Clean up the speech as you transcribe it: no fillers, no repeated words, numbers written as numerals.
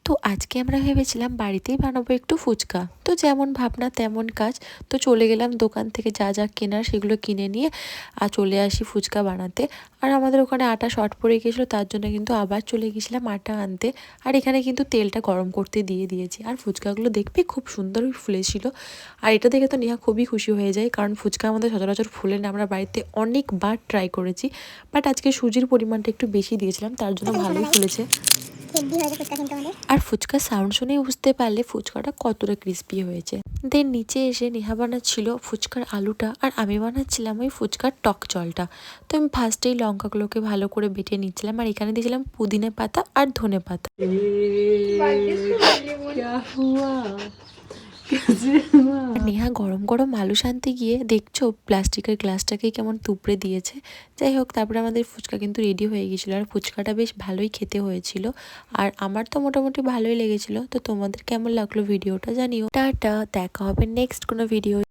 তো আজকে আমরা ভেবেছিলাম বাড়িতেই বানাবো একটু ফুচকা। তো যেমন ভাবনা তেমন কাজ। তো চলে গেলাম দোকান থেকে যা যা কেনার সেগুলো কিনে নিয়ে চলে আসি ফুচকা বানাতে। আর আমাদের ওখানে আটা শর্ট পড়ে গিয়েছিলো, তার জন্য কিন্তু আবার চলে গেছিলাম আটা আনতে। আর এখানে কিন্তু তেলটা গরম করতে দিয়ে দিয়েছি। আর ফুচকাগুলো দেখবে খুব সুন্দরই ফুলেছিল। আর এটা দেখে তো নেহা খুবই খুশি হয়ে যায়, কারণ ফুচকা আমাদের সচরাচর ফুলে না। আমরা বাড়িতে অনেকবার ট্রাই করেছি, বাট আজকে সুজির পরিমাণটা একটু বেশি দিয়েছিলাম, তার জন্য ভালোই ফুলেছে। আর ফুচকার সাউন্ড শুনেই বুঝতে পারলে ফুচকাটা কতটা ক্রিস্পি হয়েছে। দেন নিচে এসে নেহা বানাচ্ছিল ফুচকার আলুটা, আর আমি বানাচ্ছিলাম ওই ফুচকার টক জলটা। তো আমি ফার্স্টেই লঙ্কাগুলোকে ভালো করে বেটে নিচ্ছিলাম, আর এখানে দিয়েছিলাম পুদিনা পাতা আর ধনে পাতা। নেহা গরম গরম আলু শান্তি গিয়ে দেখছো প্লাস্টিকের গ্লাসটাকেই কেমন তুবড়ে দিয়েছে। যাই হোক, তারপরে আমাদের ফুচকা কিন্তু রেডি হয়ে গেছিলো। আর ফুচকাটা বেশ ভালোই খেতে হয়েছিল, আর আমার তো মোটামুটি ভালোই লেগেছিল। তো তোমাদের কেমন লাগলো ভিডিওটা জানিও। টাটা, দেখা হবে নেক্সট কোনো ভিডিও।